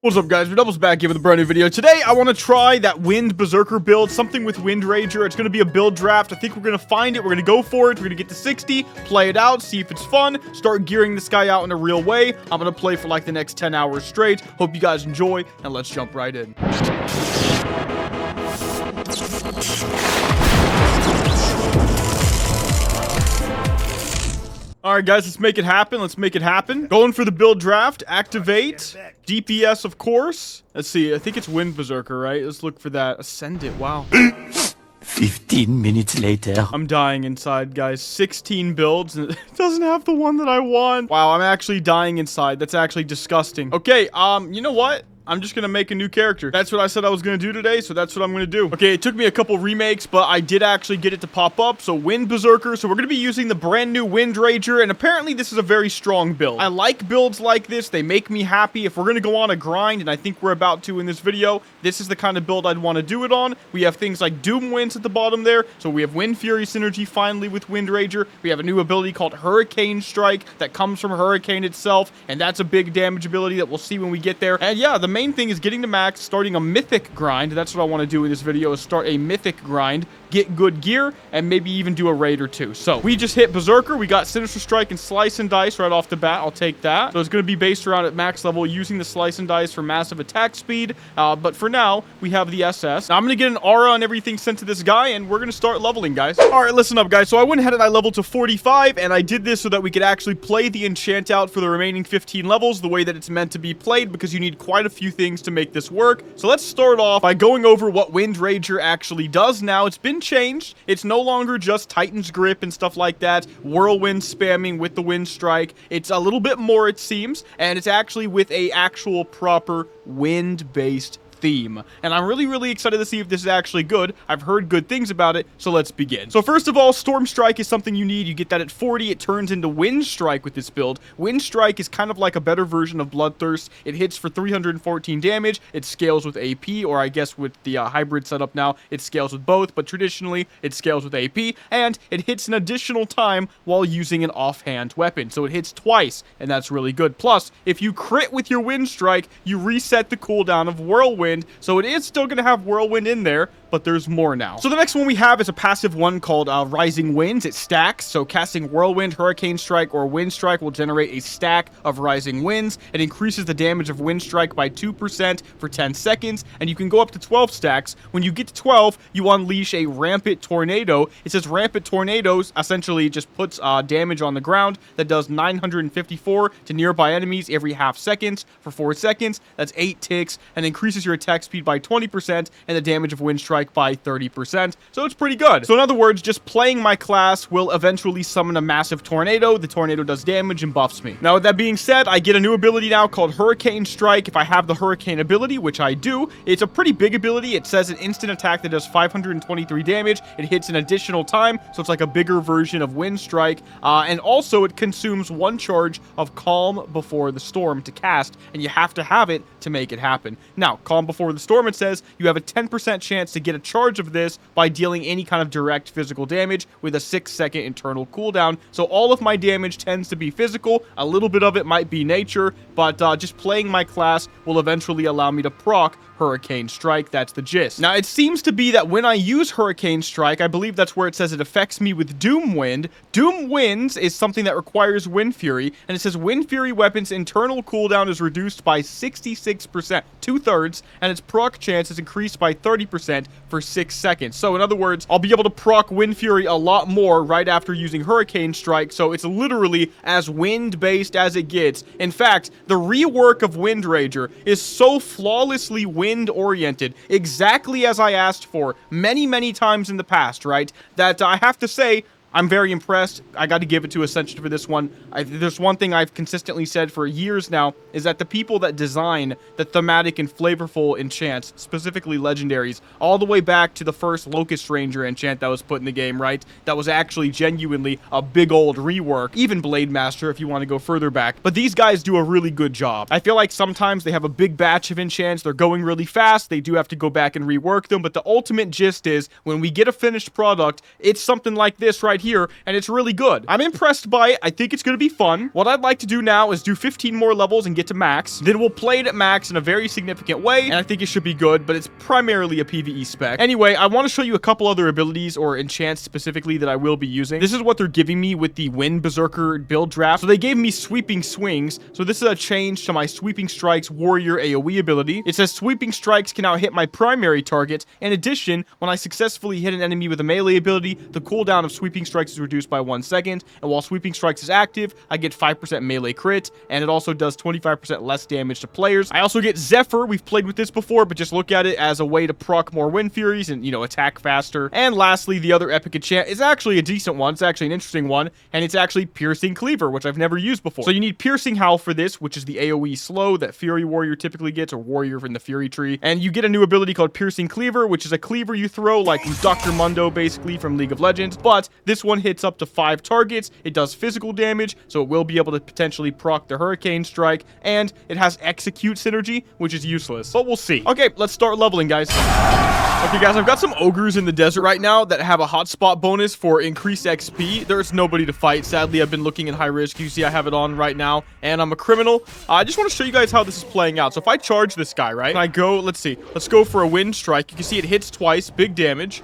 What's up, guys? Mcdoubles back here with a brand new video. Today, I want to try that Wind Berserker build, something with Wind Rager. It's going to be a build draft. I think we're going to find it. We're going to go for it. We're going to get to 60, play it out, see if it's fun, start gearing this guy out in a real way. I'm going to play for like the next 10 hours straight. Hope you guys enjoy, and let's jump right in. Alright guys, let's make it happen. Let's make it happen. Going for the build draft. Activate. DPS, of course. Let's see. I think it's Wind Berserker, right? Let's look for that. Ascend it. Wow. 15 minutes later. I'm dying inside, guys. 16 builds. And it doesn't have the one that I want. Wow, I'm actually dying inside. That's actually disgusting. Okay, you know what? I'm just gonna make a new character. That's what I said I was gonna do today, so that's what I'm gonna do. Okay, it took me a couple remakes, but I did actually get it to pop up. So Wind Berserker. So we're gonna be using the brand new Wind Rager, and apparently this is a very strong build. I like builds like this. They make me happy. If we're gonna go on a grind, and I think we're about to in this video, this is the kind of build I'd want to do it on. We have things like Doom Winds at the bottom there. So we have Wind Fury synergy finally with Wind Rager. We have a new ability called Hurricane Strike that comes from Hurricane itself, and that's a big damage ability that we'll see when we get there. And yeah, the main thing is getting to max, starting a Mythic grind. That's what I want to do in this video, is start a Mythic grind, get good gear, and maybe even do a raid or two. So we just hit Berserker. We got Sinister Strike and Slice and Dice right off the bat. I'll take that. So it's going to be based around at max level, using the Slice and Dice for massive attack speed. But for now, we have the SS. Now I'm going to get an aura and everything sent to this guy, and we're going to start leveling, guys. All right, listen up, guys. So I went ahead and I leveled to 45, and I did this so that we could actually play the enchant out for the remaining 15 levels the way that it's meant to be played, because you need quite a few things to make this work. So let's start off by going over what Wind Rager actually does now. It's been changed. It's no longer just Titan's Grip and stuff like that, whirlwind spamming with the Wind Strike. It's a little bit more, it seems, and it's actually with a actual proper wind-based theme. And I'm really excited to see if this is actually good. I've heard good things about it, so let's begin. So first of all, Storm Strike is something you need. You get that at 40. It turns into Wind Strike with this build. Wind Strike is kind of like a better version of Bloodthirst. It hits for 314 damage. It scales with AP, or I guess with the hybrid setup now, it scales with both, but traditionally, it scales with AP, and it hits an additional time while using an offhand weapon. So it hits twice, and that's really good. Plus, if you crit with your Wind Strike, you reset the cooldown of Whirlwind. So it is still going to have Whirlwind in there, but there's more now. So the next one we have is a passive one called Rising Winds. It stacks, so casting Whirlwind, Hurricane Strike, or Wind Strike will generate a stack of Rising Winds. It increases the damage of Wind Strike by 2% for 10 seconds, and you can go up to 12 stacks. When you get to 12, you unleash a Rampant Tornado. It says Rampant Tornadoes essentially just puts damage on the ground that does 954 to nearby enemies every half second for 4 seconds. That's 8 ticks, and increases your attack speed by 20% and the damage of Wind Strike by 30%. So it's pretty good. So in other words, just playing my class will eventually summon a massive tornado. The tornado does damage and buffs me. Now with that being said, I get a new ability now called Hurricane Strike. If I have the Hurricane ability, which I do, it's a pretty big ability. It says an instant attack that does 523 damage. It hits an additional time, so it's like a bigger version of Wind Strike. And also it consumes 1 charge of Calm Before the Storm to cast, and you have to have it to make it happen. Now, Calm Before the Storm, it says you have a 10% chance to get a charge of this by dealing any kind of direct physical damage with a 6-second internal cooldown. So all of my damage tends to be physical. A little bit of it might be nature, but just playing my class will eventually allow me to proc Hurricane Strike. That's the gist. Now, it seems to be that when I use Hurricane Strike, I believe that's where it says it affects me with Doom Wind. Doom Winds is something that requires Wind Fury, and it says Wind Fury weapons' internal cooldown is reduced by 66%, 2/3, and its proc chance is increased by 30% for 6 seconds. So in other words, I'll be able to proc Wind Fury a lot more right after using Hurricane Strike, so it's literally as wind-based as it gets. In fact, the rework of Wind Rager is so flawlessly wind-oriented, exactly as I asked for many times in the past, right, that I have to say, I'm very impressed. I got to give it to Ascension for this one. There's one thing I've consistently said for years now, is that the people that design the thematic and flavorful enchants, specifically legendaries, all the way back to the first Locust Ranger enchant that was put in the game, right? That was actually genuinely a big old rework. Even Blade Master, if you want to go further back. But these guys do a really good job. I feel like sometimes they have a big batch of enchants. They're going really fast. They do have to go back and rework them. But the ultimate gist is, when we get a finished product, it's something like this right right here, and it's really good. I'm impressed by it. I think it's going to be fun. What I'd like to do now is do 15 more levels and get to max. Then we'll play it at max in a very significant way, and I think it should be good, but it's primarily a PvE spec. Anyway, I want to show you a couple other abilities or enchants specifically that I will be using. This is what they're giving me with the Wind Berserker build draft. So they gave me Sweeping Swings. So this is a change to my Sweeping Strikes Warrior AoE ability. It says Sweeping Strikes can now hit my primary target. In addition, when I successfully hit an enemy with a melee ability, the cooldown of Sweeping Strikes is reduced by 1 second. And while Sweeping Strikes is active, I get 5% melee crit, and it also does 25% less damage to players. I also get Zephyr. We've played with this before, but just look at it as a way to proc more Wind Furies and, you know, attack faster. And lastly, the other epic enchant is actually a decent one. It's actually an interesting one, and it's actually Piercing Cleaver, which I've never used before. So you need Piercing Howl for this, which is the AoE slow that Fury Warrior typically gets, or Warrior from the Fury tree. And you get a new ability called Piercing Cleaver, which is a cleaver you throw like Dr. Mundo, basically, from League of Legends. But this one hits up to 5 targets. It does physical damage, so it will be able to potentially proc the Hurricane Strike, and it has Execute synergy, which is useless. But we'll see. Okay, let's start leveling, guys. Okay, guys, I've got some ogres in the desert right now that have a hotspot bonus for increased XP. There's nobody to fight. Sadly, I've been looking in high risk. You see I have it on right now, and I'm a criminal. I just want to show you guys how this is playing out. So if I charge this guy, right, and I go, let's see, let's go for a Wind Strike. You can see it hits twice, big damage.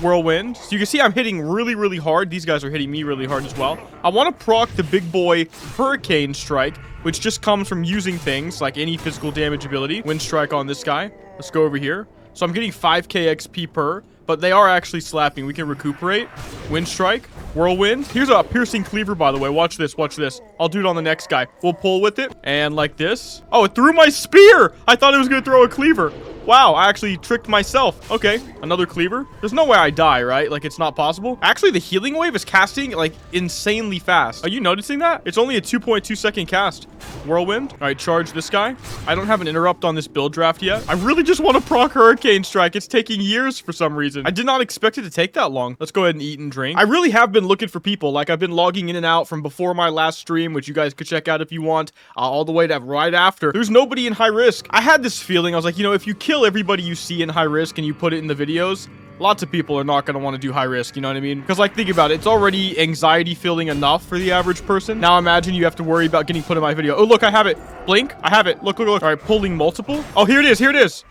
Whirlwind. So you can see I'm hitting really, really hard. These guys are hitting me really hard as well. I want to proc the big boy Hurricane Strike, which just comes from using things like any physical damage ability. Wind Strike on this guy. Let's go over here. So I'm getting 5k XP per, but they are actually slapping. We can recuperate. Wind Strike. Whirlwind. Here's a Piercing Cleaver, by the way. Watch this. Watch this. I'll do it on the next guy. We'll pull with it. And like this. Oh, it threw my spear. I thought it was going to throw a cleaver. Wow, I actually tricked myself. Okay, another cleaver. There's no way I die, right? Like, it's not possible. Actually, the healing wave is casting, like, insanely fast. Are you noticing that? It's only a 2.2 second cast. Whirlwind. All right, charge this guy. I don't have an interrupt on this build draft yet. I really just want to proc Hurricane Strike. It's taking years for some reason. I did not expect it to take that long. Let's go ahead and eat and drink. I really have been looking for people. Like, I've been logging in and out from before my last stream, which you guys could check out if you want, all the way to right after. There's nobody in high risk. I had this feeling. I was like, you know, if you kill everybody you see in high risk and you put it in the videos, lots of people are not going to want to do high risk, you know what I mean? Because, like, think about it. It's already anxiety filling enough for the average person. Now imagine you have to worry about getting put in my video. Oh, look, I have it. Blink. I have it. Look, look, look. All right, pulling multiple. Oh, here it is. Here it is.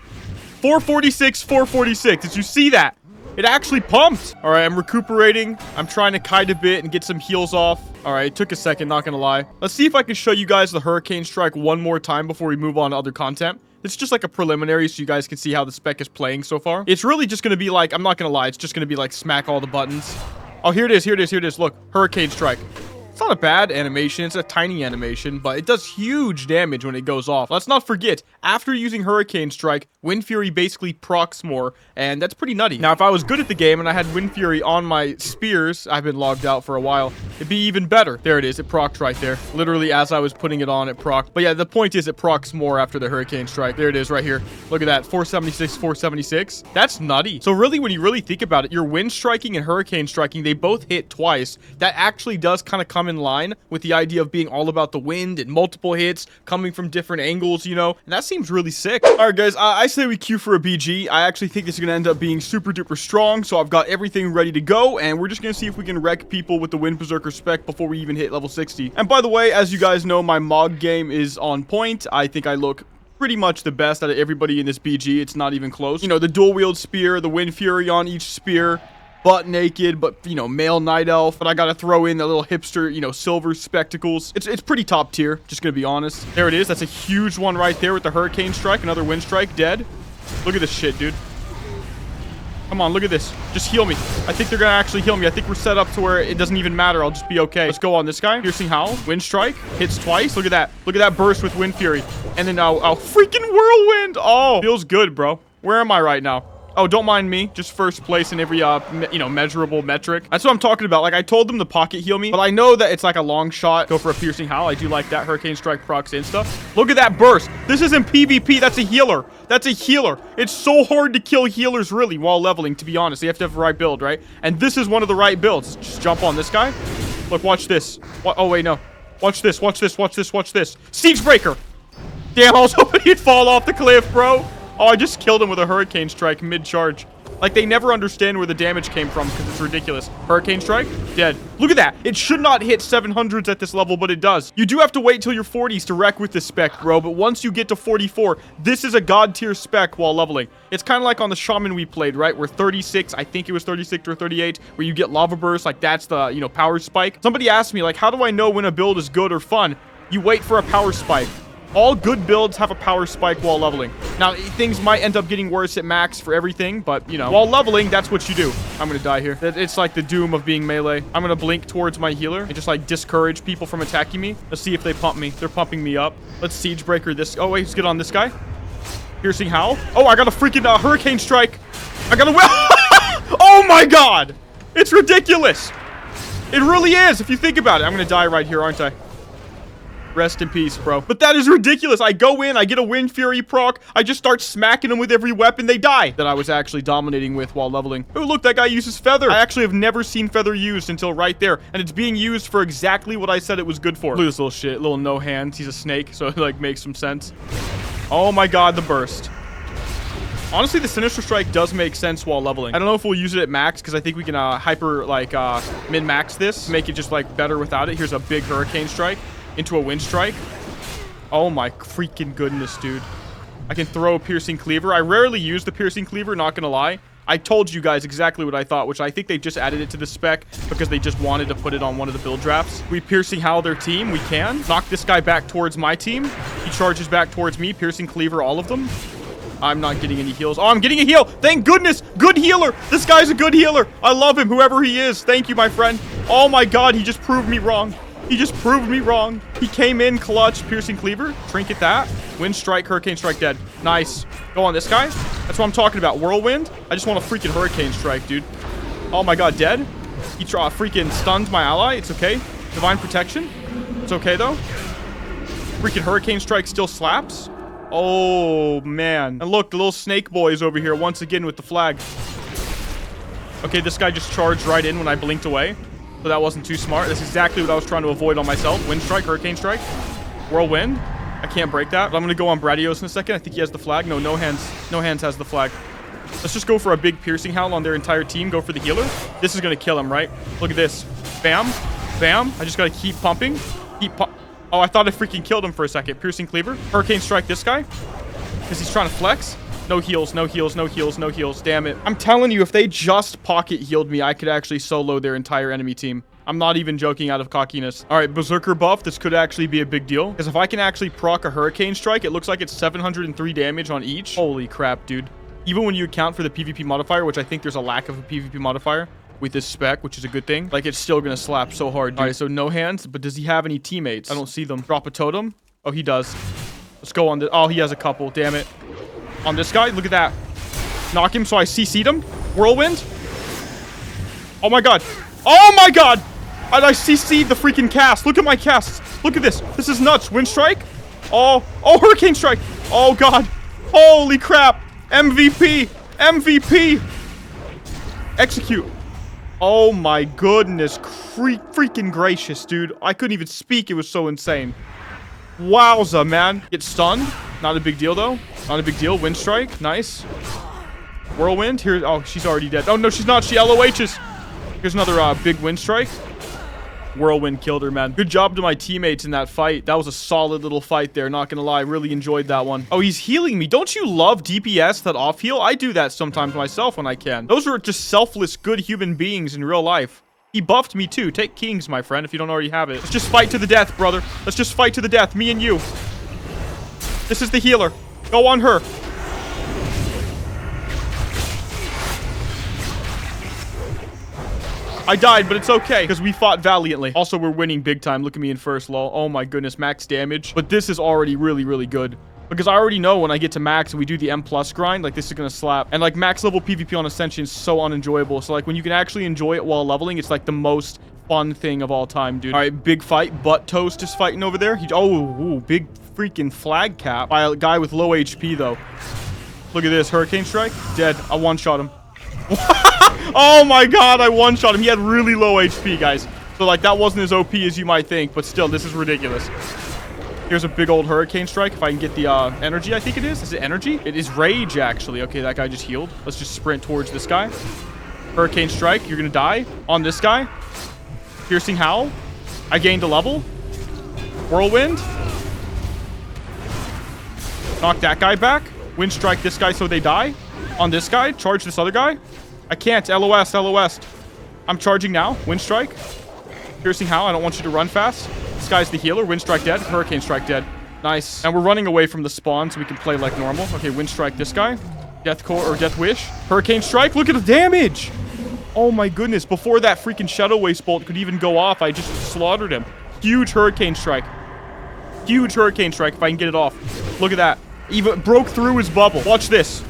446, 446. Did you see that? It actually pumped. All right, I'm recuperating. I'm trying to kite a bit and get some heals off. All right, it took a second, not gonna lie. Let's see if I can show you guys the Hurricane Strike one more time before we move on to other content. It's just like a preliminary so you guys can see how the spec is playing so far. It's really just gonna be like, I'm not gonna lie, it's just gonna be like smack all the buttons. Oh, here it is, here it is, here it is. Look, Hurricane Strike. It's not a bad animation. It's a tiny animation, but it does huge damage when it goes off. Let's not forget, after using Hurricane Strike, Wind Fury basically procs more, and that's pretty nutty. Now, if I was good at the game and I had Wind Fury on my spears, I've been logged out for a while, it'd be even better. There it is. It procced right there. Literally, as I was putting it on, it procced. But yeah, the point is it procs more after the Hurricane Strike. There it is right here. Look at that. 476, 476. That's nutty. So really, when you really think about it, your Wind Striking and Hurricane Striking, they both hit twice. That actually does kind of come in line with the idea of being all about the wind and multiple hits coming from different angles, you know, and that seems really sick. All right, guys, I say we queue for a BG. I actually think this is going to end up being super duper strong, so I've got everything ready to go, and we're just going to see if we can wreck people with the Wind Berserker spec before we even hit level 60. And by the way, as you guys know, my Mog game is on point. I think I look pretty much the best out of everybody in this BG. It's not even close. You know, the dual wield spear, the Wind Fury on each spear, butt naked, but, you know, male night elf. But I gotta throw in the little hipster, you know, silver spectacles. It's pretty top tier, just gonna be honest. There it is. That's a huge one right there with the Hurricane Strike. Another Wind Strike. Dead. Look at this shit, dude. Come on, look at this. Just heal me. I think they're gonna actually heal me. I think we're set up to where it doesn't even matter. I'll just be okay. Let's go on this guy. Piercing Howl. Wind Strike. Hits twice. Look at that. Look at that burst with Wind Fury. And then I'll freaking Whirlwind. Oh, feels good, bro. Where am I right now? Oh, don't mind me. Just first place in every, you know, measurable metric. That's what I'm talking about. Like, I told them to pocket heal me, but I know that it's like a long shot. Go for a Piercing Howl. I do like that. Hurricane Strike procs insta. Look at that burst. This isn't PvP. That's a healer. That's a healer. It's so hard to kill healers, really, while leveling, to be honest. You have to have the right build, right? And this is one of the right builds. Just jump on this guy. Look, watch this. Oh, wait, no. Watch this. Watch this. Watch this. Watch this. Siege Breaker. Damn, I was hoping he'd fall off the cliff, bro. Oh, I just killed him with a Hurricane Strike mid-charge. Like, they never understand where the damage came from because it's ridiculous. Hurricane Strike, dead. Look at that. It should not hit 700s at this level, but it does. You do have to wait till your 40s to wreck with this spec, bro. But once you get to 44, this is a god tier spec while leveling. It's kind of like on the Shaman we played, right? Where 36, I think it was 36 or 38, where you get Lava Burst. Like, that's the, you know, power spike. Somebody asked me, like, how do I know when a build is good or fun? You wait for a power spike. All good builds have a power spike while leveling. Now, things might end up getting worse at max for everything, but, you know, while leveling, that's what you do. I'm gonna die here. It's like the doom of being melee. I'm gonna blink towards my healer and just, like, discourage people from attacking me. Let's see if they pump me. They're pumping me up. Let's Siege Breaker this. Oh, wait, let's get on this guy. Piercing Howl. Oh, I got a freaking Hurricane Strike. I got a... Oh, my God. It's ridiculous. It really is, if you think about it. I'm gonna die right here, aren't I? Rest in peace, bro. But that is ridiculous. I go in, I get a Wind Fury proc, I just start smacking them with every weapon, they die. That I was actually dominating with while leveling. Oh, look, that guy uses Feather. I actually have never seen Feather used until right there. And it's being used for exactly what I said it was good for. Look at this little shit. Little no hands. He's a snake, so it, like, makes some sense. Oh my God, the burst. Honestly, the Sinister Strike does make sense while leveling. I don't know if we'll use it at max, because I think we can hyper, like, min-max this. Make it just, like, better without it. Here's a big Hurricane Strike into a Wind Strike. Oh my freaking goodness, dude. I can throw a Piercing Cleaver. I rarely use the Piercing Cleaver, not gonna lie. I told you guys exactly what I thought, which I think they just added it to the spec because they just wanted to put it on one of the build drafts. We Piercing Howl their team. We can. Knock this guy back towards my team. He charges back towards me. Piercing Cleaver all of them. I'm not getting any heals. Oh, I'm getting a heal. Thank goodness. Good healer. This guy's a good healer. I love him, whoever he is. Thank you, my friend. Oh my God, he just proved me wrong. He just proved me wrong. He came in clutch. Piercing Cleaver. Trinket that. Wind Strike. Hurricane Strike dead. Nice. Go on this guy. That's what I'm talking about. Whirlwind. I just want a freaking Hurricane Strike, dude. Oh my God, dead. He freaking stunned my ally. It's okay. Divine Protection. It's okay, though. Freaking Hurricane Strike still slaps. Oh, man. And look, the little snake boy is over here once again with the flag. Okay, this guy just charged right in when I blinked away. So that wasn't too smart. That's exactly what I was trying to avoid on myself. Wind Strike, Hurricane Strike, Whirlwind. I can't break that. But I'm going to go on Bradios in a second. I think he has the flag. No, no hands. No hands has the flag. Let's just go for a big Piercing Howl on their entire team. Go for the healer. This is going to kill him, right? Look at this. Bam. Bam. I just got to keep pumping. Oh, I thought I freaking killed him for a second. Piercing Cleaver. Hurricane Strike this guy. Because he's trying to flex. No heals, no heals, no heals, no heals. Damn it. I'm telling you, if they just pocket healed me, I could actually solo their entire enemy team. I'm not even joking out of cockiness. All right, Berserker buff. This could actually be a big deal. Because if I can actually proc a Hurricane Strike, it looks like it's 703 damage on each. Holy crap, dude. Even when you account for the PvP modifier, which I think there's a lack of a PvP modifier with this spec, which is a good thing. Like, it's still going to slap so hard, dude. All right, so no hands, but does he have any teammates? I don't see them. Drop a totem. Oh, he does. Let's go on the... Oh, he has a couple. Damn it. On this guy, look at that. Knock him so I CC'd him. Whirlwind. Oh my God. Oh my God. And I CC'd the freaking cast. Look at my casts. Look at this. This is nuts. Wind Strike. Oh, Hurricane Strike. Oh God. Holy crap. MVP. MVP. Execute. Oh my goodness. Freaking gracious, dude. I couldn't even speak. It was so insane. Wowza, man. Get stunned. Not a big deal, though. Not a big deal. Wind Strike. Nice. Whirlwind. Here. Oh, she's already dead. Oh, no, she's not. She LOHs. Here's another big Wind Strike. Whirlwind killed her, man. Good job to my teammates in that fight. That was a solid little fight there. Not gonna lie. Really enjoyed that one. Oh, he's healing me. Don't you love DPS, that off heal? I do that sometimes myself when I can. Those are just selfless, good human beings in real life. He buffed me too. Take Kings, my friend, if you don't already have it. Let's just fight to the death, brother. Let's just fight to the death. Me and you. This is the healer. Go on her. I died, but it's okay, because we fought valiantly. Also, we're winning big time. Look at me in first, lol. Oh my goodness, max damage. But this is already really, really good. Because I already know when I get to max and we do the M+ grind, like, this is gonna slap. And, like, max level PvP on Ascension is so unenjoyable. So, like, when you can actually enjoy it while leveling, it's, like, the most fun thing of all time, dude. All right, big fight. Butt Toast is fighting over there. Ooh, big freaking flag cap by a guy with low HP, though. Look at this. Hurricane Strike. Dead. I one-shot him. Oh, my God. I one-shot him. He had really low HP, guys. So, like, that wasn't as OP as you might think. But still, this is ridiculous. Here's a big old Hurricane Strike. If I can get the energy, I think it is. Is it energy? It is Rage, actually. Okay, that guy just healed. Let's just sprint towards this guy. Hurricane Strike. You're going to die on this guy. Piercing Howl. I gained a level. Whirlwind. Knock that guy back. Wind Strike this guy so they die. On this guy. Charge this other guy. I can't. LOS, LOS. I'm charging now. Wind Strike. Piercing Howl. I don't want you to run fast. This guy's the healer. Wind Strike dead. Hurricane Strike dead. Nice. And we're running away from the spawn so we can play like normal. Okay, Wind Strike this guy. Death Core or Death Wish. Hurricane Strike. Look at the damage. Oh my goodness. Before that freaking Shadow Waste Bolt could even go off, I just slaughtered him. Huge Hurricane Strike. Huge Hurricane Strike if I can get it off. Look at that. Even broke through his bubble. Watch this.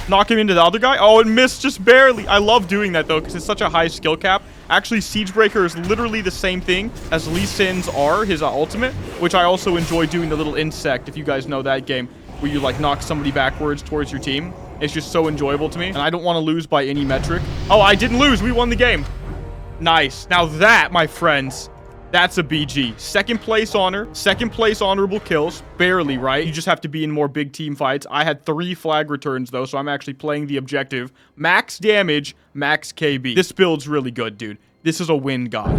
Knock him into the other guy. Oh, it missed just barely. I love doing that, though, because it's such a high skill cap. Actually, Siegebreaker is literally the same thing as Lee Sin's R, his ultimate, which I also enjoy doing the little insect, if you guys know that game, where you, like, knock somebody backwards towards your team. It's just so enjoyable to me, and I don't want to lose by any metric. Oh, I didn't lose. We won the game. Nice. Now that, my friends, that's a BG. Second place honor. Second place honorable kills. Barely, right? You just have to be in more big team fights. I had 3 flag returns, though, so I'm actually playing the objective. Max damage, max KB. This build's really good, dude. This is a win god.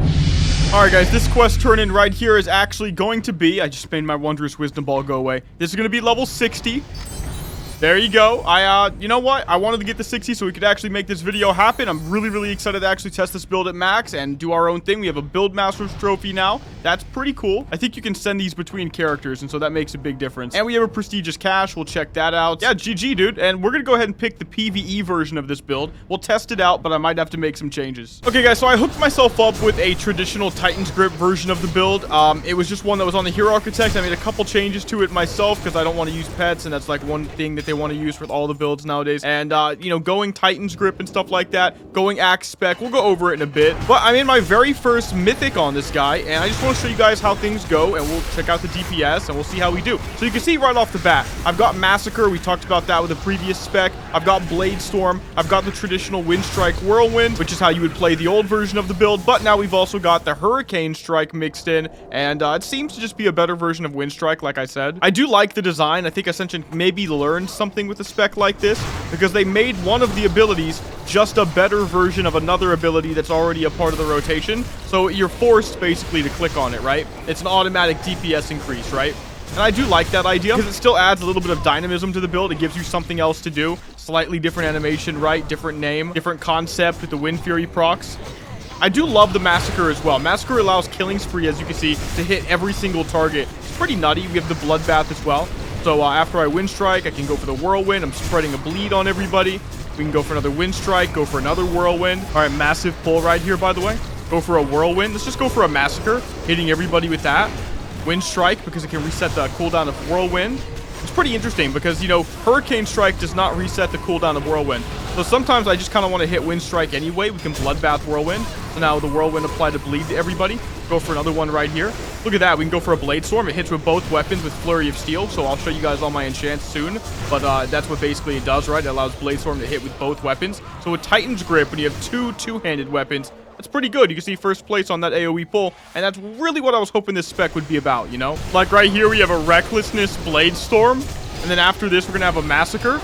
Alright, guys, this quest turn-in right here is actually going to be... I just made my Wondrous Wisdom Ball go away. This is going to be level 60. There you go. You know what? I wanted to get the 60 so we could actually make this video happen. I'm really, really excited to actually test this build at max and do our own thing. We have a Build Masters trophy now. That's pretty cool. I think you can send these between characters, and so that makes a big difference. And we have a prestigious cache. We'll check that out. Yeah, GG, dude. And we're going to go ahead and pick the PvE version of this build. We'll test it out, but I might have to make some changes. Okay, guys, so I hooked myself up with a traditional Titan's Grip version of the build. It was just one that was on the Hero Architect. I made a couple changes to it myself because I don't want to use pets, and that's like one thing that they want to use with all the builds nowadays. And you know, going Titan's Grip and stuff like that, going Axe spec, we'll go over it in a bit. But I'm in my very first Mythic on this guy, and I just want to show you guys how things go, and we'll check out the DPS and we'll see how we do. So you can see right off the bat, I've got Massacre. We talked about that with the previous spec. I've got Blade Storm. I've got the traditional Wind Strike Whirlwind, which is how you would play the old version of the build. But now we've also got the Hurricane Strike mixed in, and it seems to just be a better version of Wind Strike, like I said. I do like the design. I think Ascension maybe learned something with the spec like this, because they made one of the abilities just a better version of another ability that's already a part of the rotation. So you're forced basically to click on it, right? It's an automatic DPS increase, right? And I do like that idea because it still adds a little bit of dynamism to the build. It gives you something else to do. Slightly different animation, right? Different name, different concept with the Wind Fury procs. I do love the Massacre as well. Massacre allows Killing Spree, as you can see, to hit every single target. It's pretty nutty. We have the Bloodbath as well. So after I Wind Strike, I can go for the Whirlwind. I'm spreading a bleed on everybody. We can go for another Wind Strike, go for another Whirlwind. All right, massive pull right here, by the way. Go for a Whirlwind. Let's just go for a Massacre, hitting everybody with that. Wind Strike, because it can reset the cooldown of Whirlwind. It's pretty interesting because, you know, Hurricane Strike does not reset the cooldown of Whirlwind. So sometimes I just kind of want to hit Wind Strike anyway. We can Bloodbath Whirlwind. So now the Whirlwind apply to bleed to everybody. Go for another one right here. Look at that. We can go for a Blade Storm. It hits with both weapons with Flurry of Steel. So I'll show you guys all my enchants soon. But that's what basically it does, right? It allows Blade Storm to hit with both weapons. So with Titan's Grip, when you have two-handed weapons, that's pretty good. You can see first place on that AoE pull, and that's really what I was hoping this spec would be about, you know? Like right here, we have a Recklessness Blade Storm, and then after this, we're gonna have a Massacre.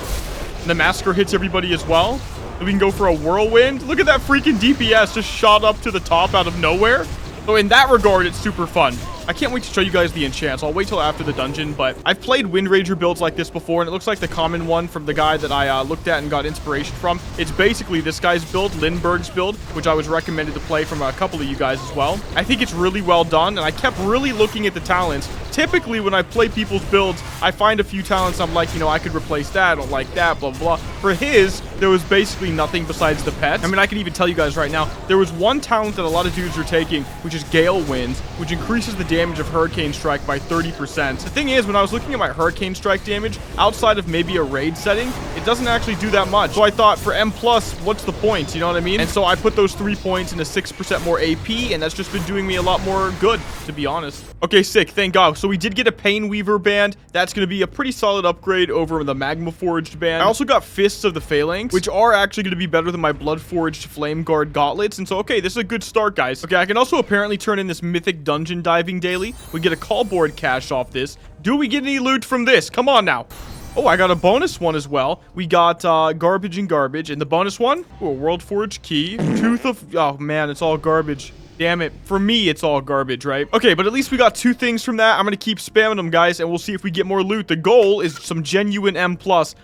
And the Massacre hits everybody as well. Then we can go for a Whirlwind. Look at that freaking DPS just shot up to the top out of nowhere. So in that regard, it's super fun. I can't wait to show you guys the enchants. I'll wait till after the dungeon, but I've played Wind Ranger builds like this before, and it looks like the common one from the guy that I looked at and got inspiration from. It's basically this guy's build, Lindbergh's build, which I was recommended to play from a couple of you guys as well. I think it's really well done, and I kept really looking at the talents. Typically, when I play people's builds, I find a few talents I'm like, you know, I could replace that, I don't like that, blah, blah, blah. For his, there was basically nothing besides the pets. I mean, I can even tell you guys right now, there was one talent that a lot of dudes are taking, which is Gale Winds, which increases the damage of Hurricane Strike by 30%. The thing is, when I was looking at my Hurricane Strike damage, outside of maybe a raid setting, it doesn't actually do that much. So I thought, for M+, what's the point? You know what I mean? And so I put those 3 points into 6% more AP, and that's just been doing me a lot more good, to be honest. Okay, sick. Thank God. So we did get a Pain Weaver band. That's going to be a pretty solid upgrade over the Magma Forged band. I also got Fists of the Phalanx, which are actually going to be better than my Blood Forged Flame Guard gauntlets. And so, okay, this is a good start, guys. Okay, I can also apparently turn in this Mythic Dungeon Diving crafting daily. We get a call board cache off this. Do we get any loot from this? Come on now. Oh, I got a bonus one as well. We got garbage and garbage. And the bonus one? Oh, a World Forge key. Tooth of... Oh, man, it's all garbage. Damn it. For me, it's all garbage, right? Okay, but at least we got 2 things from that. I'm going to keep spamming them, guys, and we'll see if we get more loot. The goal is some genuine M+.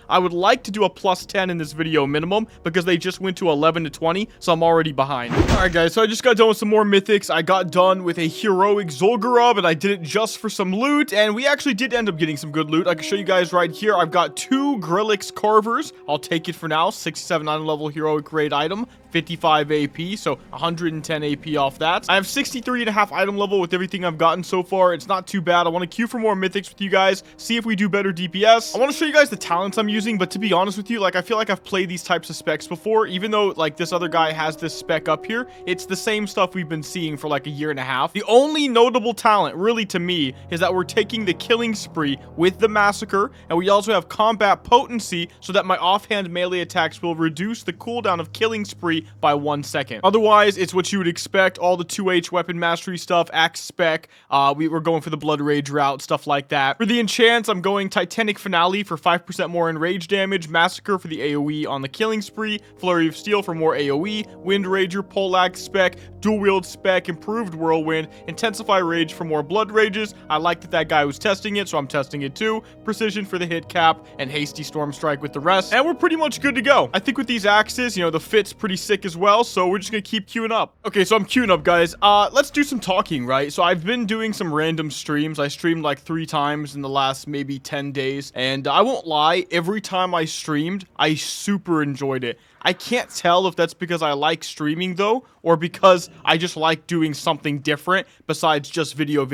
I would like to do a +10 in this video minimum because they just went to 11 to 20, so I'm already behind. All right, guys, so I just got done with some more mythics. I got done with a heroic Zul'Gurub, and I did it just for some loot, and we actually did end up getting some good loot. I can show you guys right here. I've got 2 Grillix Carvers. I'll take it for now. 67 item level heroic raid item. 55 AP, so 110 AP off that. I have 63.5 item level with everything I've gotten so far. It's not too bad. I want to queue for more mythics with you guys, see if we do better DPS. I want to show you guys the talents I'm using, but to be honest with you, like, I feel like I've played these types of specs before, even though, like, this other guy has this spec up here. It's the same stuff we've been seeing for, like, a year and a half. The only notable talent, really, to me, is that we're taking the killing spree with the massacre, and we also have combat potency so that my offhand melee attacks will reduce the cooldown of killing spree by 1 second. Otherwise, it's what you would expect. All the 2H weapon mastery stuff, axe spec. We're going for the blood rage route, stuff like that. For the enchants, I'm going Titanic Finale for 5% more enrage damage, Massacre for the AoE on the killing spree, Flurry of Steel for more AoE, Wind Rager, Poleaxe spec, dual wield spec, improved Whirlwind, Intensify Rage for more blood rages. I like that that guy was testing it, so I'm testing it too. Precision for the hit cap, and Hasty Storm Strike with the rest. And we're pretty much good to go. I think with these axes, you know, the fit's pretty sick as well, so we're just gonna keep queuing up. Okay, so I'm queuing up, guys. Let's do some talking, right? So I've been doing some random streams. I streamed like 3 times in the last maybe 10 days, and I won't lie, every time I streamed, I super enjoyed it. I can't tell if that's because I like streaming though, or because I just like doing something different besides just video,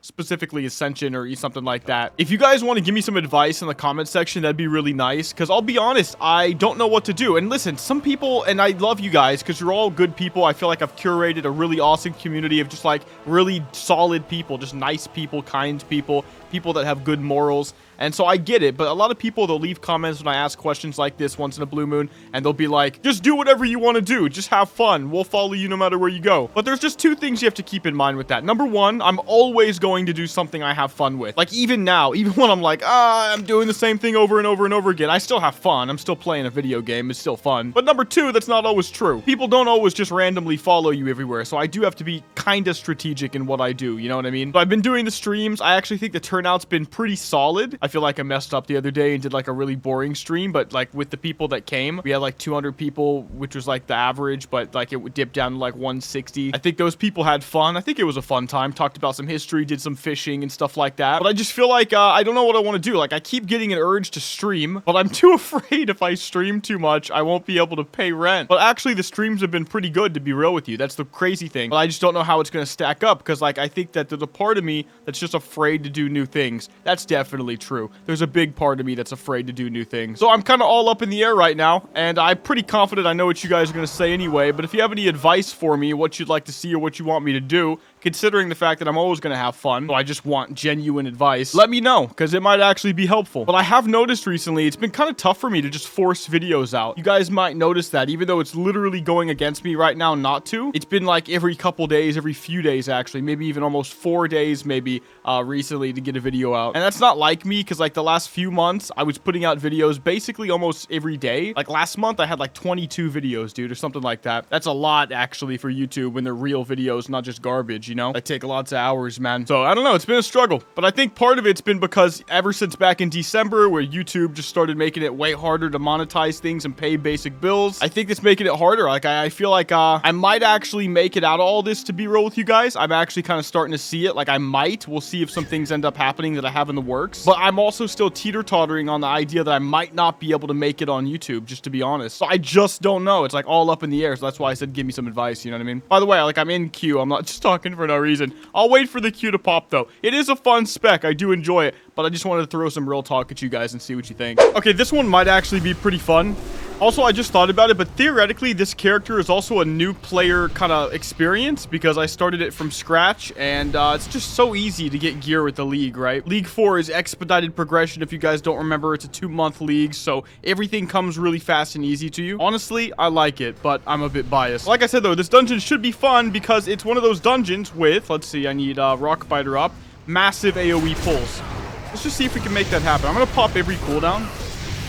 specifically Ascension or something like that. If you guys want to give me some advice in the comment section, that'd be really nice, because I'll be honest, I don't know what to do. And listen, some people, and I love you guys because you're all good people. I feel like I've curated a really awesome community of just like really solid people, just nice people, kind people, people that have good morals. And so I get it, but a lot of people, they'll leave comments when I ask questions like this once in a blue moon, and they'll be like, just do whatever you want to do. Just have fun. We'll follow you no matter where you go. But there's just 2 things you have to keep in mind with that. Number 1, I'm always going to do something I have fun with. Like even now, even when I'm like, I'm doing the same thing over and over and over again, I still have fun. I'm still playing a video game. It's still fun. But number 2, that's not always true. People don't always just randomly follow you everywhere. So I do have to be kind of strategic in what I do. You know what I mean? So I've been doing the streams. I actually think the turnout's been pretty solid. I feel like I messed up the other day and did like a really boring stream, but like with the people that came, we had like 200 people, which was like the average, but like it would dip down to like 160. I think those people had fun. I think it was a fun time. Talked about some history, did some fishing and stuff like that. But I just feel like I don't know what I want to do. Like I keep getting an urge to stream, but I'm too afraid if I stream too much, I won't be able to pay rent. But actually the streams have been pretty good, to be real with you. That's the crazy thing. But I just don't know how it's going to stack up, because like I think that there's a part of me that's just afraid to do new things. That's definitely true. There's a big part of me that's afraid to do new things. So I'm kind of all up in the air right now, and I'm pretty confident I know what you guys are going to say anyway, but if you have any advice for me, what you'd like to see or what you want me to do, considering the fact that I'm always going to have fun, so I just want genuine advice, let me know, because it might actually be helpful. But I have noticed recently, it's been kind of tough for me to just force videos out. You guys might notice that, even though it's literally going against me right now not to. It's been like every couple days, every few days actually, maybe even almost 4 days maybe recently to get a video out. And that's not like me, because like the last few months, I was putting out videos basically almost every day. Like last month, I had like 22 videos, dude, or something like that. That's a lot actually for YouTube when they're real videos, not just garbage, you know? They take lots of hours, man. So I don't know, it's been a struggle, but I think part of it's been because ever since back in December, where YouTube just started making it way harder to monetize things and pay basic bills, I think it's making it harder. Like I feel like I might actually make it out of all this, to be real with you guys. I'm actually kind of starting to see it. Like I might. We'll see if some things end up happening that I have in the works. But I'm also still teeter-tottering on the idea that I might not be able to make it on YouTube, just to be honest. So I just don't know. It's like all up in the air. So that's why I said give me some advice, you know what I mean? By the way, like I'm in queue. I'm not just talking for no reason. I'll wait for the queue to pop though. It is a fun spec. I do enjoy it. but I just wanted to throw some real talk at you guys and see what you think. Okay, this one might actually be pretty fun. Also, I just thought about it, but theoretically, this character is also a new player kind of experience because I started it from scratch, and it's just so easy to get gear with the league, right? League 4 is expedited progression. If you guys don't remember, it's a 2-month league, so everything comes really fast and easy to you. Honestly, I like it, but I'm a bit biased. Like I said, though, this dungeon should be fun because it's one of those dungeons with, let's see, I need Rock Biter up, massive AoE pulls. Let's just see if we can make that happen. I'm going to pop every cooldown.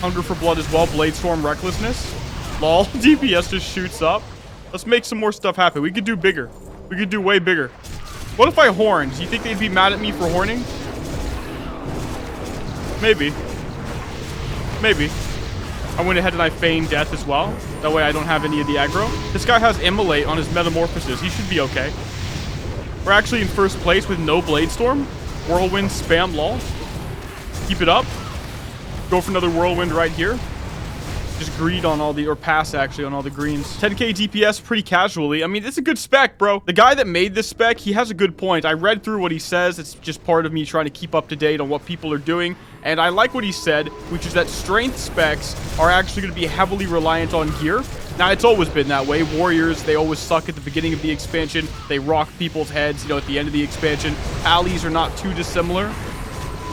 Hunger for Blood as well. Bladestorm, Recklessness. Lol, DPS just shoots up. Let's make some more stuff happen. We could do bigger. We could do way bigger. What if I horned? Do you think they'd be mad at me for horning? Maybe. Maybe. I went ahead and I feigned death as well. That way I don't have any of the aggro. This guy has Immolate on his Metamorphosis. He should be okay. We're actually in first place with no Bladestorm. Whirlwind spam, lol. Keep it up. Go for another Whirlwind right here. Just greed on all the, or pass actually on all the greens. 10k DPS pretty casually. I mean, it's a good spec, bro. The guy that made this spec, he has a good point. I read through what he says. It's just part of me trying to keep up to date on what people are doing. And I like what he said, which is that strength specs are actually going to be heavily reliant on gear. Now, it's always been that way. Warriors, they always suck at the beginning of the expansion. They rock people's heads, you know, at the end of the expansion. Allies are not too dissimilar.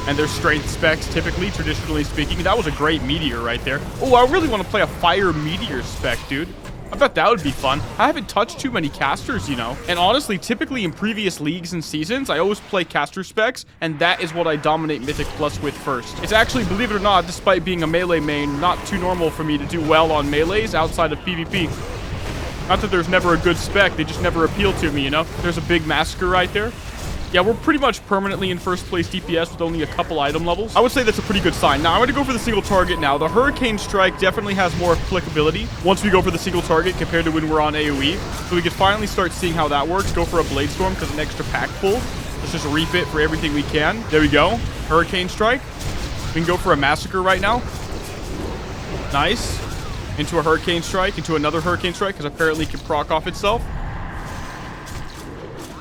And their strength specs, typically, traditionally speaking. That was a great meteor right there. Oh, I really want to play a fire meteor spec, dude. I bet that would be fun. I haven't touched too many casters, you know. And honestly, typically in previous leagues and seasons, I always play caster specs, and that is what I dominate Mythic Plus with first. It's actually, believe it or not, despite being a melee main, not too normal for me to do well on melees outside of PvP. Not that there's never a good spec, they just never appeal to me, you know. There's a big massacre right there. Yeah, we're pretty much permanently in first place DPS with only a couple item levels. I would say that's a pretty good sign. Now, I'm going to go for the single target now. The Hurricane Strike definitely has more applicability once we go for the single target compared to when we're on AoE. So we can finally start seeing how that works. Go for a Bladestorm because an extra pack pull. Let's just reap it for everything we can. There we go. Hurricane Strike. We can go for a Massacre right now. Nice. Into a Hurricane Strike. Into another Hurricane Strike because apparently it can proc off itself.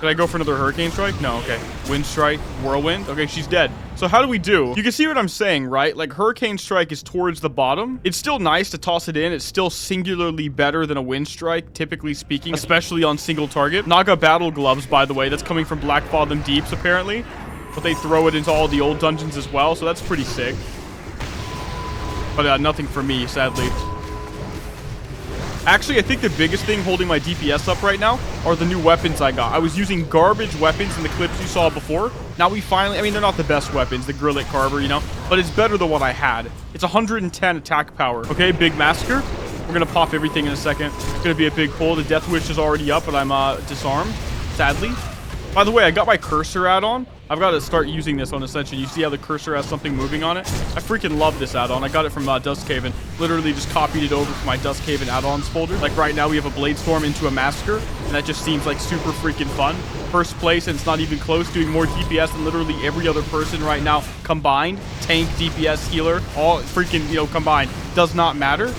Did I go for another Hurricane Strike? No, okay. Wind Strike, Whirlwind. Okay, she's dead. So how do we do? You can see what I'm saying, right? Like, Hurricane Strike is towards the bottom. It's still nice to toss it in. It's still singularly better than a Wind Strike, typically speaking, especially on single target. Naga Battle Gloves, by the way. That's coming from Black Fathom Deeps, apparently. But they throw it into all the old dungeons as well, so that's pretty sick. But nothing for me, sadly. Actually, I think the biggest thing holding my DPS up right now are the new weapons I got. I was using garbage weapons in the clips you saw before. Now we finally, I mean, they're not the best weapons, the Grillet Carver, you know, but it's better than what I had. It's 110 attack power. Okay, big Massacre. We're going to pop everything in a second. It's going to be a big pull. The Death Wish is already up, but I'm disarmed, sadly. By the way, I got my cursor add-on. I've got to start using this on Ascension. You see how the cursor has something moving on it? I freaking love this add-on. I got it from Duskhaven. Literally just copied it over from my Duskhaven add-ons folder. Like right now we have a Bladestorm into a Massacre, and that just seems like super freaking fun. First place, and it's not even close, doing more DPS than literally every other person right now combined. Tank, DPS, healer, all freaking, you know, combined. Does not matter.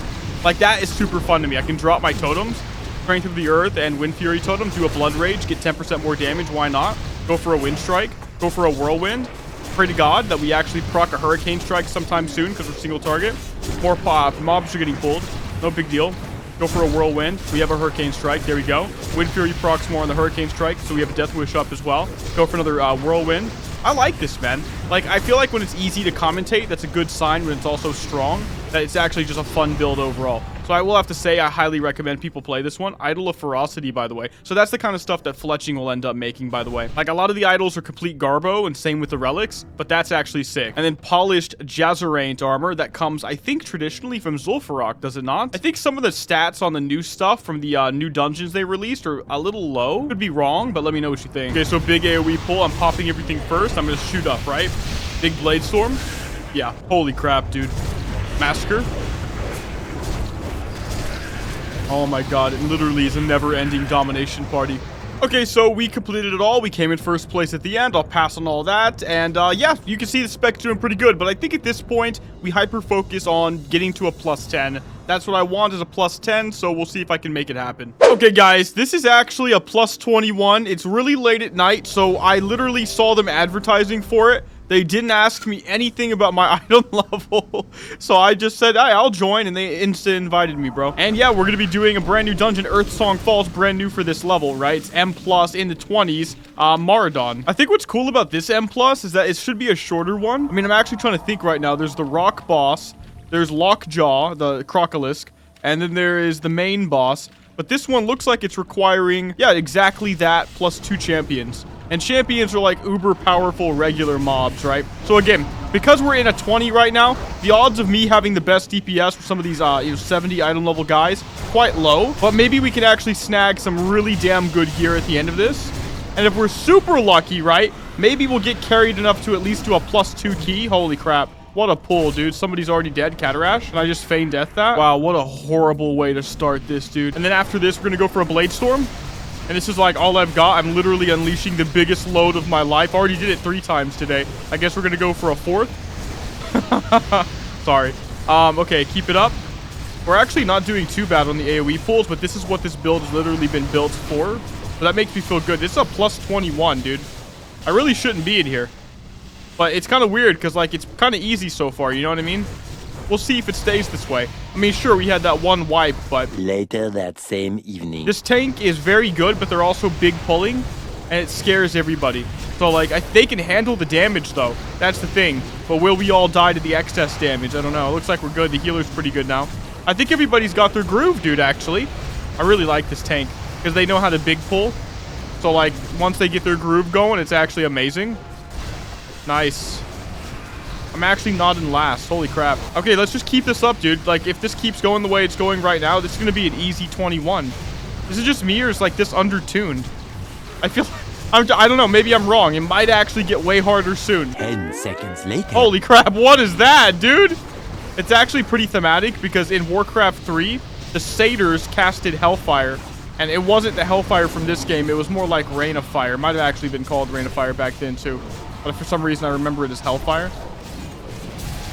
Like, that is super fun to me. I can drop my totems, Strength of the Earth and Wind Fury totem, do a Blood Rage, get 10% more damage. Why not? Go for a Wind Strike. Go for a Whirlwind. Pray to God that we actually proc a Hurricane Strike sometime soon because we're single target. More mobs are getting pulled. No big deal. Go for a Whirlwind. We have a Hurricane Strike. There we go. Wind Fury procs more on the Hurricane Strike, so we have a Death Wish up as well. Go for another Whirlwind. I like this, man. Like, I feel like when it's easy to commentate, that's a good sign when it's also strong, that it's actually just a fun build overall. So I will have to say I highly recommend people play this one. Idol of Ferocity, by the way. So that's the kind of stuff that fletching will end up making, by the way. Like, a lot of the idols are complete garbo, and same with the relics, but that's actually sick. And then polished Jazeraint armor that comes, I think, traditionally from Zul'Farrak, does it not? I think some of the stats on the new stuff from the new dungeons they released are a little low. Could be wrong, but let me know what you think. Okay, so big AoE pull. I'm popping everything first. I'm gonna shoot up, right? Big Bladestorm. Yeah, holy crap, dude. Massacre. Oh my god, it literally is a never-ending domination party. Okay, so we completed it all. We came in first place at the end. I'll pass on all that. And yeah, you can see the spec doing pretty good. But I think at this point, we hyper-focus on getting to a +10. That's what I want, is a +10, so we'll see if I can make it happen. Okay, guys, this is actually a +21. It's really late at night, so I literally saw them advertising for it They didn't ask me anything about my item level. So I just said, hey, I'll join, and they instant invited me, bro. And yeah, we're going to be doing a brand new dungeon, Earthsong Falls, brand new for this level, right? It's M+ in the 20s, Maraudon. I think what's cool about this M+ is that it should be a shorter one. I mean, I'm actually trying to think right now. There's the rock boss, there's Lockjaw, the Crocolisk, and then there is the main boss. But this one looks like it's requiring, yeah, exactly that plus 2 champions. And champions are like uber powerful regular mobs, right? So again, because we're in a 20 right now, the odds of me having the best DPS for some of these 70 item level guys, quite low. But maybe we can actually snag some really damn good gear at the end of this. And if we're super lucky, right, maybe we'll get carried enough to at least do a +2 key. Holy crap. What a pull, dude. Somebody's already dead. Catarash. And I just feign death that. Wow, what a horrible way to start this, dude. And then after this, we're going to go for a Blade Storm. And this is like all I've got. I'm literally unleashing the biggest load of my life. I already did it 3 times today. I guess we're going to go for a 4th. Sorry. Okay, keep it up. We're actually not doing too bad on the AoE pulls, but this is what this build has literally been built for. So that makes me feel good. This is a +21, dude. I really shouldn't be in here. But it's kind of weird because, like, it's kind of easy so far. You know what I mean? We'll see if it stays this way. I mean, sure, we had that one wipe, but... Later that same evening. This tank is very good, but they're also big pulling, and it scares everybody. So, like, they can handle the damage, though. That's the thing. But will we all die to the excess damage? I don't know. It looks like we're good. The healer's pretty good now. I think everybody's got their groove, dude, actually. I really like this tank because they know how to big pull. So, like, once they get their groove going, it's actually amazing. Nice. I'm actually not in last. Holy crap. Okay, let's just keep this up, dude. Like, if this keeps going the way it's going right now, this is going to be an easy 21. Is it just me, or is, like, this undertuned? I feel... I don't know. Maybe I'm wrong. It might actually get way harder soon. 10 seconds later. Holy crap. What is that, dude? It's actually pretty thematic, because in Warcraft 3, the Satyrs casted Hellfire. And it wasn't the Hellfire from this game. It was more like Rain of Fire. It might have actually been called Rain of Fire back then, too. But for some reason, I remember it as Hellfire.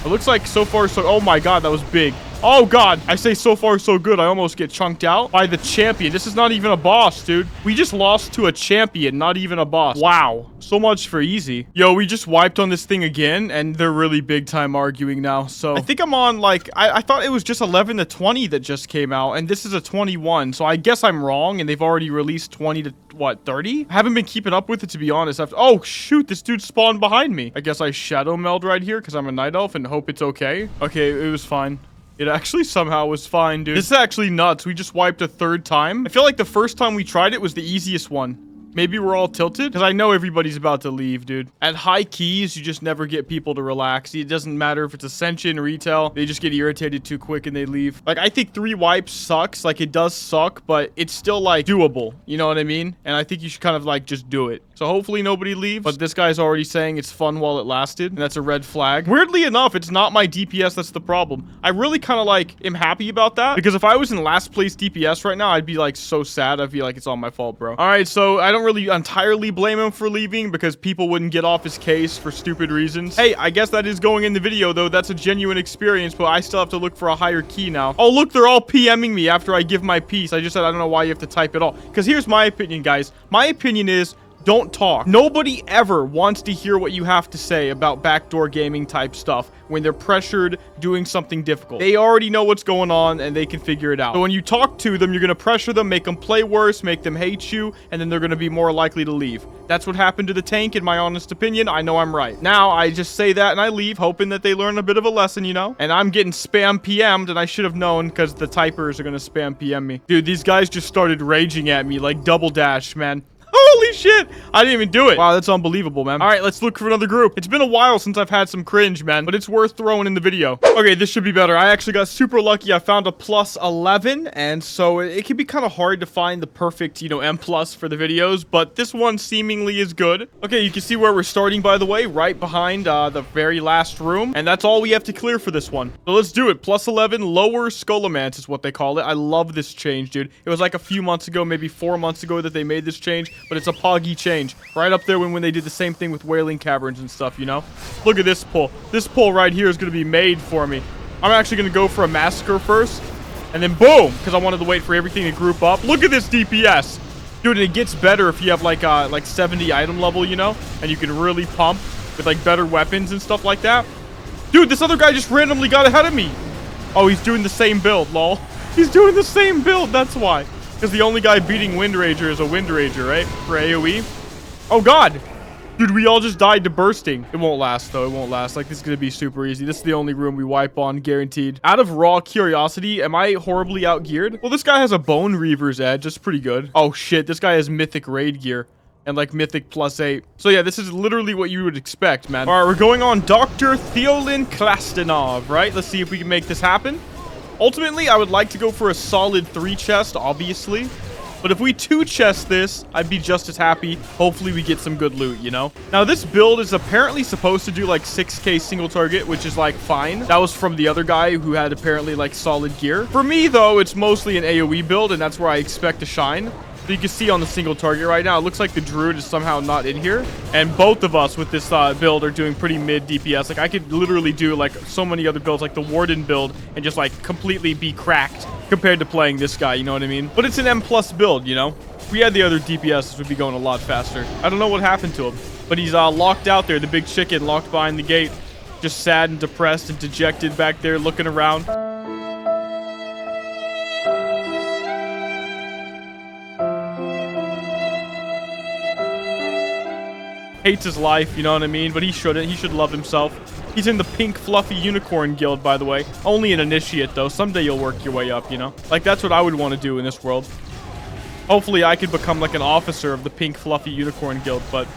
It looks like so far so... Oh my god, that was big. Oh god, I say so far so good. I almost get chunked out by the champion. This is not even a boss, dude. We just lost to a champion, not even a boss. Wow, so much for easy. Yo, we just wiped on this thing again, and they're really big time arguing now. So I think I'm on like... I thought it was just 11 to 20 that just came out, and this is a 21. So I guess I'm wrong, and they've already released 20 to... What, 30? I haven't been keeping up with it, to be honest. Oh, shoot, this dude spawned behind me. I guess I shadow meld right here because I'm a night elf and hope it's okay. Okay, it was fine. It actually somehow was fine, dude. This is actually nuts. We just wiped a 3rd time. I feel like the first time we tried it was the easiest one. Maybe we're all tilted? Because I know everybody's about to leave, dude. At high keys, you just never get people to relax. It doesn't matter if it's Ascension, retail. They just get irritated too quick and they leave. Like, I think 3 wipes sucks. Like, it does suck, but it's still, like, doable. You know what I mean? And I think you should kind of, like, just do it. So hopefully nobody leaves. But this guy's already saying it's fun while it lasted. And that's a red flag. Weirdly enough, it's not my DPS that's the problem. I really kind of, like, am happy about that. Because if I was in last place DPS right now, I'd be, like, so sad. I'd be like, it's all my fault, bro. All right, so I don't really entirely blame him for leaving because people wouldn't get off his case for stupid reasons. Hey, I guess that is going in the video, though. That's a genuine experience, but I still have to look for a higher key now. Oh, look, they're all PMing me after I give my piece. I just said I don't know why you have to type it all. Because here's my opinion, guys. My opinion is... don't talk. Nobody ever wants to hear what you have to say about backdoor gaming type stuff when they're pressured doing something difficult. They already know what's going on and they can figure it out. So when you talk to them, you're going to pressure them, make them play worse, make them hate you, and then they're going to be more likely to leave. That's what happened to the tank, in my honest opinion. I know I'm right. Now, I just say that and I leave, hoping that they learn a bit of a lesson, you know? And I'm getting spam PM'd, and I should have known because the typers are going to spam PM me. Dude, these guys just started raging at me like double dash, man. Holy shit! I didn't even do it. Wow, that's unbelievable, man. All right, let's look for another group. It's been a while since I've had some cringe, man, but it's worth throwing in the video. Okay, this should be better. I actually got super lucky. I found a +11, and so it can be kind of hard to find the perfect, you know, M+ for the videos, but this one seemingly is good. Okay, you can see where we're starting, by the way, right behind the very last room, and that's all we have to clear for this one. So let's do it. +11, lower Scholomance is what they call it. I love this change, dude. It was like a few months ago, maybe 4 months ago that they made this change, but it's a poggy change. Right up there when they did the same thing with Wailing Caverns and stuff, you know? Look at this pull. This pull right here is going to be made for me. I'm actually going to go for a Massacre first. And then boom! Because I wanted to wait for everything to group up. Look at this DPS! Dude, it gets better if you have like 70 item level, you know? And you can really pump. with like better weapons and stuff like that. Dude, this other guy just randomly got ahead of me. Oh, he's doing the same build, lol. He's doing the same build, that's why. Because the only guy beating Wind Ranger is a Wind Ranger, right? For AoE. Oh, God. Dude, we all just died to bursting. It won't last, though. It won't last. Like, this is going to be super easy. This is the only room we wipe on, guaranteed. Out of raw curiosity, am I horribly outgeared? Well, this guy has a Bone Reaver's Edge. That's pretty good. Oh, shit. This guy has Mythic raid gear. And, like, Mythic +8. So, yeah, this is literally what you would expect, man. All right, we're going on Dr. Theolin Klastanov, right? Let's see if we can make this happen. Ultimately, I would like to go for a solid 3 chest, obviously. But if we 2 chest this, I'd be just as happy. Hopefully, we get some good loot, you know? Now, this build is apparently supposed to do, like, 6k single target, which is, like, fine. That was from the other guy who had apparently, like, solid gear. For me, though, it's mostly an AoE build, and that's where I expect to shine. So you can see on the single target right now, it looks like the Druid is somehow not in here. And both of us with this build are doing pretty mid DPS. Like, I could literally do, like, so many other builds, like the Warden build, and just, like, completely be cracked compared to playing this guy, you know what I mean? But it's an M+ build, you know? If we had the other DPS, we'd be going a lot faster. I don't know what happened to him, but he's locked out there, the big chicken locked behind the gate. Just sad and depressed and dejected back there looking around. Hates his life, you know what I mean? But he shouldn't. He should love himself. He's in the pink fluffy unicorn guild, by the way. Only an initiate, though. Someday you'll work your way up, you know? Like, that's what I would want to do in this world. Hopefully, I could become, like, an officer of the pink fluffy unicorn guild, but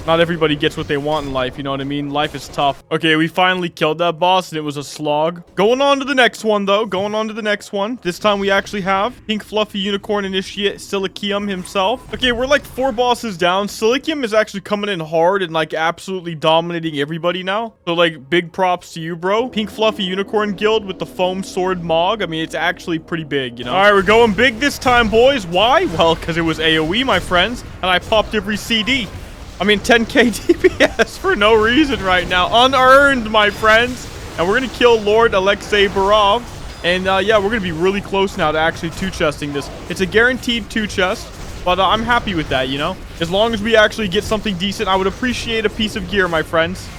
not everybody gets what they want in life, you know what I mean? Life is tough. Okay, we finally killed that boss, and it was a slog. Going on to the next one, though. Going on to the next one. This time, we actually have Pink Fluffy Unicorn Initiate Silicium himself. Okay, we're like 4 bosses down. Silicium is actually coming in hard and, like, absolutely dominating everybody now. So, like, big props to you, bro. Pink Fluffy Unicorn Guild with the Foam Sword Mog. I mean, it's actually pretty big, you know? All right, we're going big this time, boys. Why? Well, because it was AoE, my friends, and I popped every CD. I mean, 10k DPS for no reason right now. Unearned, my friends. And we're going to kill Lord Alexei Barov. And, yeah, we're going to be really close now to actually 2-chesting this. It's a guaranteed 2-chest. But I'm happy with that, you know? As long as we actually get something decent, I would appreciate a piece of gear, my friends.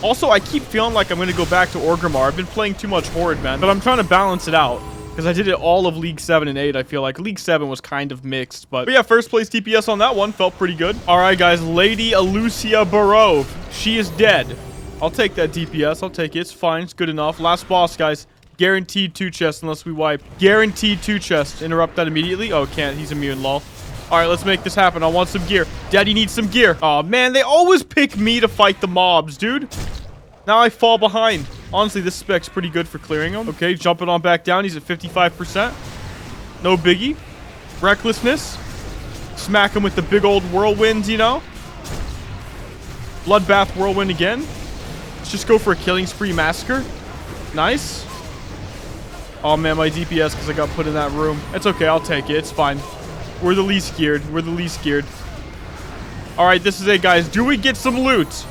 Also, I keep feeling like I'm going to go back to Orgrimmar. I've been playing too much Horde, man. But I'm trying to balance it out. Because I did it all of League 7 and 8, I feel like. League 7 was kind of mixed. But yeah, first place DPS on that one. Felt pretty good. Alright, guys. Lady Alucia Barov. She is dead. I'll take that DPS. I'll take it. It's fine. It's good enough. Last boss, guys. Guaranteed 2-chest unless we wipe. Guaranteed 2-chest. Interrupt that immediately. Oh, can't. He's immune, lol. Alright, let's make this happen. I want some gear. Daddy needs some gear. Oh, man. They always pick me to fight the mobs, dude. Now I fall behind. Honestly, this spec's pretty good for clearing him. Okay, jumping on back down. He's at 55%. No biggie. Recklessness. Smack him with the big old whirlwinds, you know? Bloodbath whirlwind again. Let's just go for a killing spree massacre. Nice. Oh, man, my DPS because I got put in that room. It's okay. I'll take it. It's fine. We're the least geared. We're the least geared. All right, this is it, guys. Do we get some loot?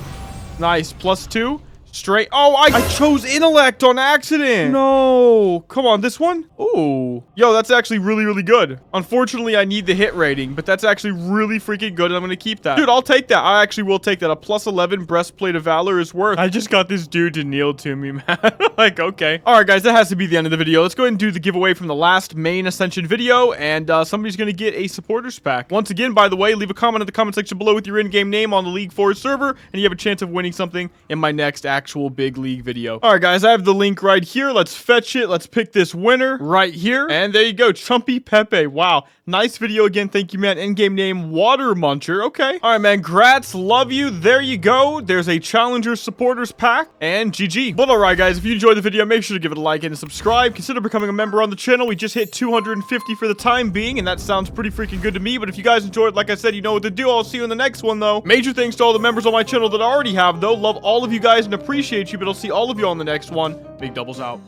Nice. +2. Straight. Oh, I chose intellect on accident. No. Come on, this one? Ooh. Yo, that's actually really, really good. Unfortunately, I need the hit rating, but that's actually really freaking good, and I'm going to keep that. Dude, I'll take that. I actually will take that. A +11 breastplate of valor is worth. I just got this dude to kneel to me, man. Like, okay. All right, guys, that has to be the end of the video. Let's go ahead and do the giveaway from the last main Ascension video, and somebody's going to get a supporters pack. Once again, by the way, leave a comment in the comment section below with your in-game name on the League 4 server, and you have a chance of winning something in my next actual big league video. All right, guys, I have the link right here. Let's fetch it. Let's pick this winner right here. And there you go. Chumpy Pepe. Wow. Nice video again. Thank you, man. In-game name, Water Muncher. Okay. All right, man. Grats. Love you. There you go. There's a Challenger supporters pack and GG. But all right, guys, if you enjoyed the video, make sure to give it a like and a subscribe. Consider becoming a member on the channel. We just hit 250 for the time being, and that sounds pretty freaking good to me. But if you guys enjoyed, like I said, you know what to do. I'll see you in the next one, though. Major thanks to all the members on my channel that I already have, though. Love all of you guys and appreciate you, but I'll see all of you on the next one. Big doubles out.